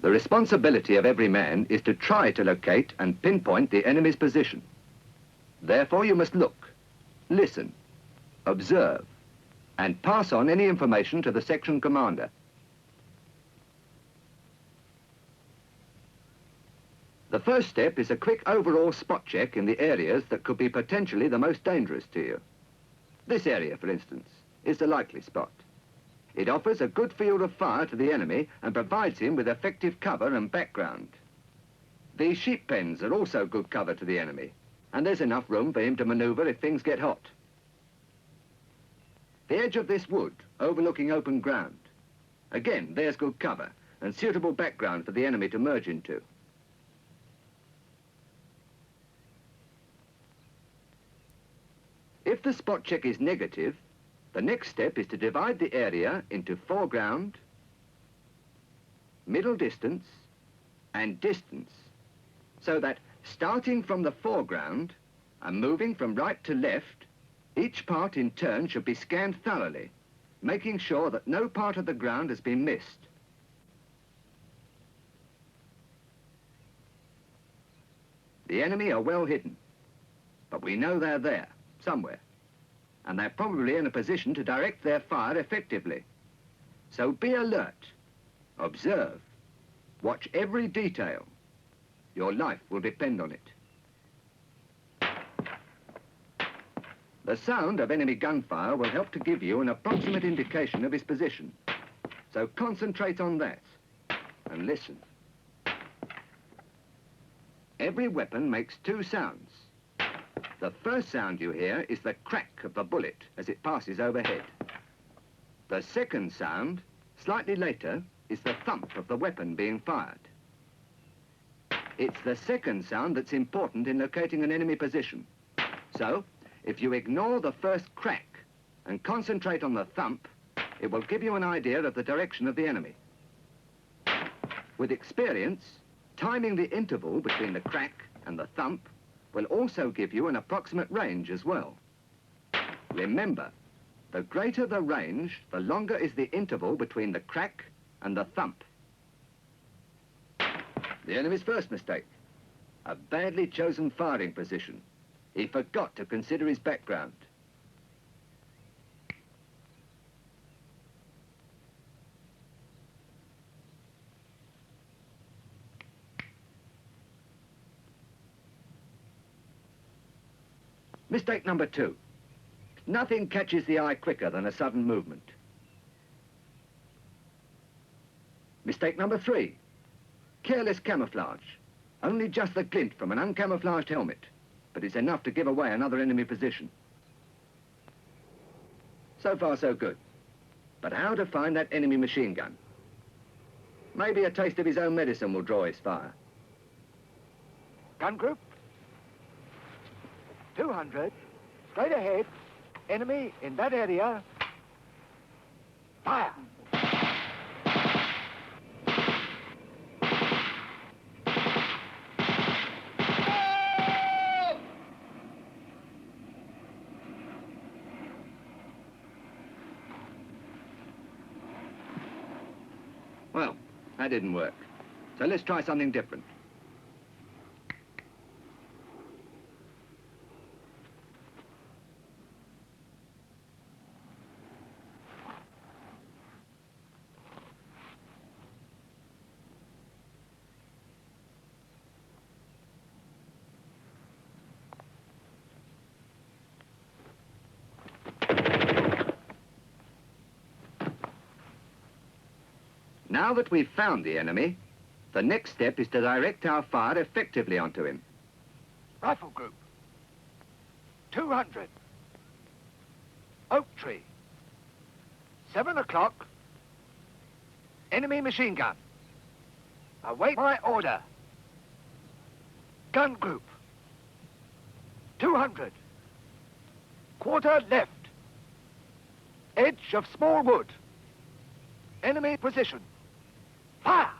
The responsibility of every man is to try to locate and pinpoint the enemy's position. Therefore, you must look, listen, observe, and pass on any information to the section commander. The first step is a quick overall spot check in the areas that could be potentially the most dangerous to you. This area, for instance, is the likely spot. It offers a good field of fire to the enemy and provides him with effective cover and background. These sheep pens are also good cover to the enemy, and there's enough room for him to maneuver if things get hot. The edge of this wood, overlooking open ground. Again, there's good cover and suitable background for the enemy to merge into. If the spot check is negative, the next step is to divide the area into foreground, middle distance, and distance, so that starting from the foreground and moving from right to left, each part in turn should be scanned thoroughly, making sure that no part of the ground has been missed. The enemy are well hidden, but we know they're there, somewhere, and they're probably in a position to direct their fire effectively. So be alert, observe, watch every detail. Your life will depend on it. The sound of enemy gunfire will help to give you an approximate indication of his position. So concentrate on that and listen. Every weapon makes two sounds. The first sound you hear is the crack of the bullet as it passes overhead. The second sound, slightly later, is the thump of the weapon being fired. It's the second sound that's important in locating an enemy position. So, if you ignore the first crack and concentrate on the thump, it will give you an idea of the direction of the enemy. With experience, timing the interval between the crack and the thump will also give you an approximate range as well. Remember, the greater the range, the longer is the interval between the crack and the thump. The enemy's first mistake, a badly chosen firing position. He forgot to consider his background. Mistake number 2. Nothing catches the eye quicker than a sudden movement. Mistake number 3. Careless camouflage. Only just the glint from an uncamouflaged helmet, but it's enough to give away another enemy position. So far, so good. But how to find that enemy machine gun? Maybe a taste of his own medicine will draw his fire. Gun group. 200. Straight ahead. Enemy in that area. Fire! Well, that didn't work. So let's try something different. Now that we've found the enemy, the next step is to direct our fire effectively onto him. Rifle group. 200. Oak tree. 7 o'clock. Enemy machine gun. Await my order. Gun group. 200. Quarter left. Edge of small wood. Enemy position. Fire!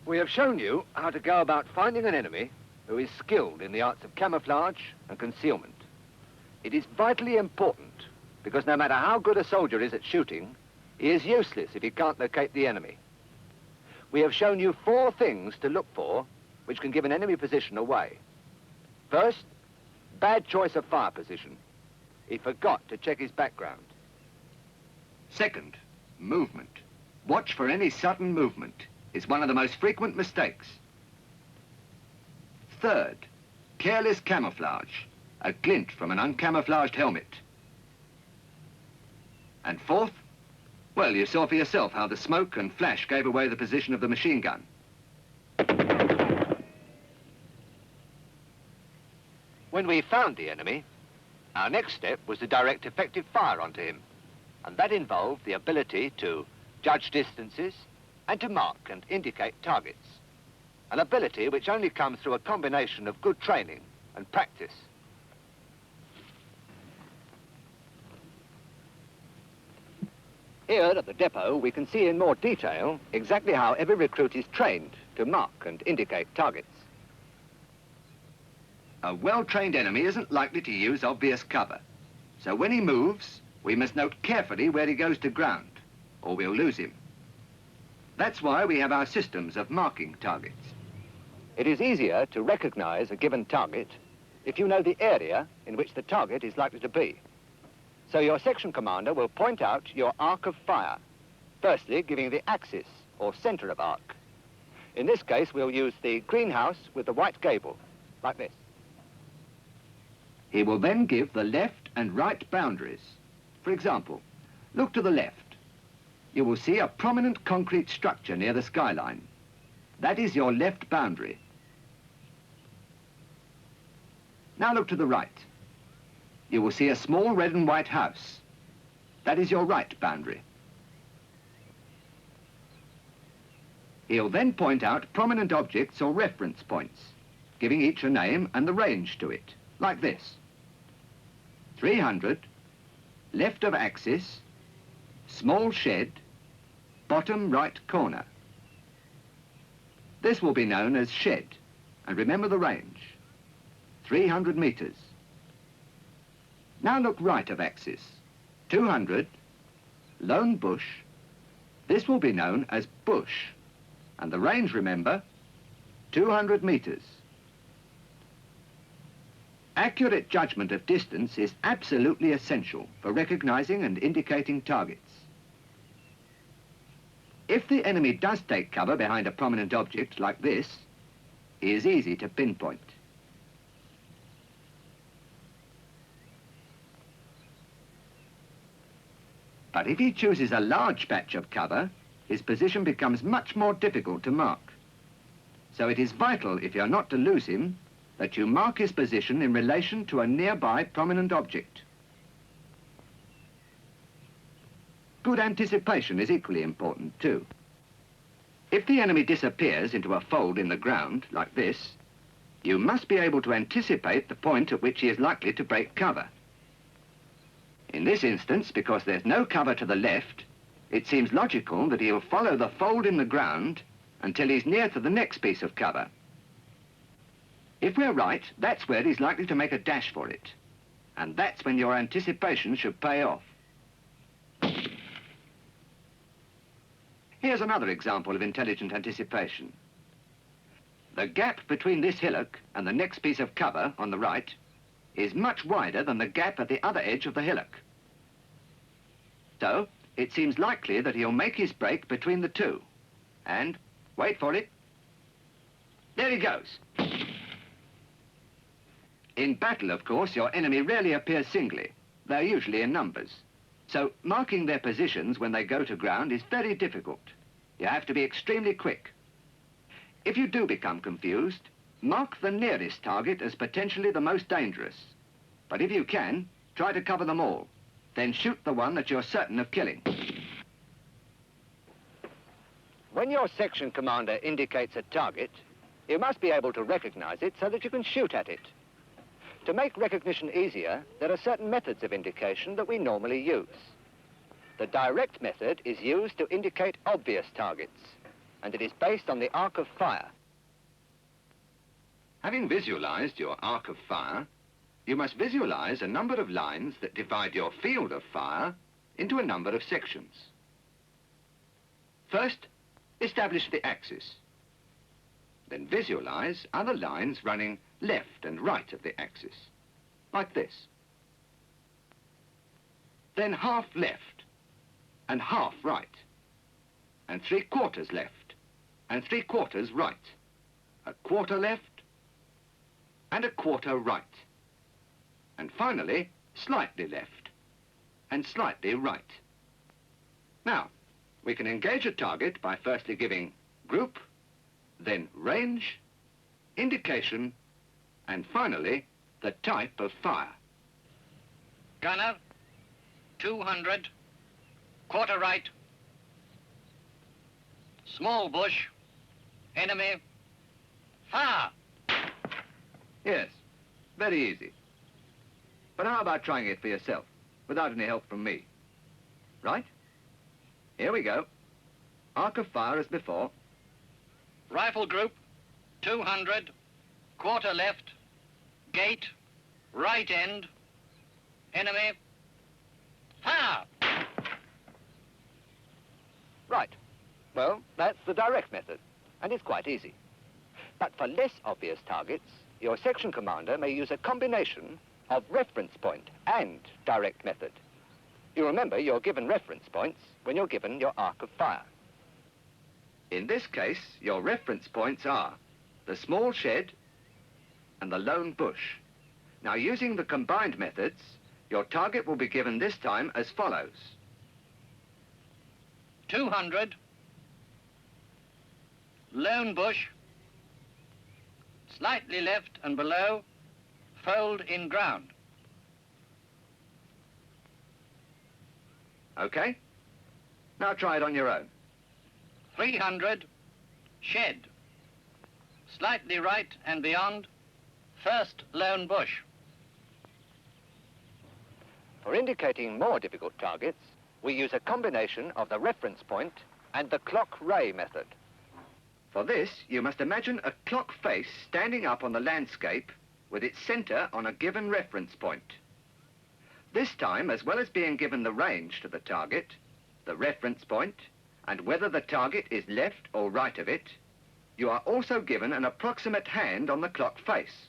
We have shown you how to go about finding an enemy who is skilled in the arts of camouflage and concealment. It is vitally important because no matter how good a soldier is at shooting, he is useless if he can't locate the enemy. We have shown you 4 things to look for which can give an enemy position away. First, bad choice of fire position. He forgot to check his background. Second, movement. Watch for any sudden movement. It's one of the most frequent mistakes. Third, careless camouflage. A glint from an uncamouflaged helmet. And fourth, well, you saw for yourself how the smoke and flash gave away the position of the machine gun. When we found the enemy, our next step was to direct effective fire onto him. And that involved the ability to judge distances and to mark and indicate targets. An ability which only comes through a combination of good training and practice. Here at the depot, we can see in more detail exactly how every recruit is trained to mark and indicate targets. A well-trained enemy isn't likely to use obvious cover. So when he moves, we must note carefully where he goes to ground, or we'll lose him. That's why we have our systems of marking targets. It is easier to recognize a given target if you know the area in which the target is likely to be. So your section commander will point out your arc of fire, firstly giving the axis or center of arc. In this case, we'll use the greenhouse with the white gable, like this. He will then give the left and right boundaries. For example, look to the left. You will see a prominent concrete structure near the skyline. That is your left boundary. Now look to the right. You will see a small red and white house. That is your right boundary. He'll then point out prominent objects or reference points, giving each a name and the range to it, like this. 300, left of axis, small shed, bottom right corner. This will be known as shed, and remember the range, 300 meters. Now look right of axis, 200, lone bush. This will be known as bush, and the range, remember, 200 meters. Accurate judgment of distance is absolutely essential for recognizing and indicating targets. If the enemy does take cover behind a prominent object like this, he is easy to pinpoint. But if he chooses a large patch of cover, his position becomes much more difficult to mark. So it is vital, if you're not to lose him, that you mark his position in relation to a nearby prominent object. Good anticipation is equally important too. If the enemy disappears into a fold in the ground, like this, you must be able to anticipate the point at which he is likely to break cover. In this instance, because there's no cover to the left, it seems logical that he'll follow the fold in the ground until he's near to the next piece of cover. If we're right, that's where he's likely to make a dash for it. And that's when your anticipation should pay off. Here's another example of intelligent anticipation. The gap between this hillock and the next piece of cover on the right is much wider than the gap at the other edge of the hillock. So, it seems likely that he'll make his break between the two. And, wait for it, there he goes. In battle, of course, your enemy rarely appears singly. They're usually in numbers. So, marking their positions when they go to ground is very difficult. You have to be extremely quick. If you do become confused, mark the nearest target as potentially the most dangerous. But if you can, try to cover them all. Then shoot the one that you're certain of killing. When your section commander indicates a target, you must be able to recognize it so that you can shoot at it. To make recognition easier, there are certain methods of indication that we normally use. The direct method is used to indicate obvious targets. and it is based on the arc of fire. Having visualized your arc of fire, you must visualize a number of lines that divide your field of fire into a number of sections. First, establish the axis. Then visualize other lines running left and right of the axis, like this. Then half left and half right, and 3/4 left and 3/4 right, a quarter left and a quarter right, and finally slightly left and slightly right. Now, we can engage a target by firstly giving group, then range, indication, and finally the type of fire. Gunner, 200, quarter right, small bush, enemy, fire. Yes, very easy. But how about trying it for yourself, without any help from me? Right? Here we go. Arc of fire as before. Rifle group, 200, quarter left, gate, right end, enemy, fire! Right. Well, that's the direct method, and it's quite easy. But for less obvious targets, your section commander may use a combination of reference point and direct method. You remember you're given reference points when you're given your arc of fire. In this case, your reference points are the small shed and the lone bush. Now, using the combined methods, your target will be given this time as follows. 200, lone bush, slightly left and below, fold in ground. Okay? Now try it on your own. 300, shed, slightly right and beyond, first lone bush. For indicating more difficult targets, we use a combination of the reference point and the clock ray method. For this, you must imagine a clock face standing up on the landscape with its center on a given reference point. This time, as well as being given the range to the target, the reference point, and whether the target is left or right of it, you are also given an approximate hand on the clock face.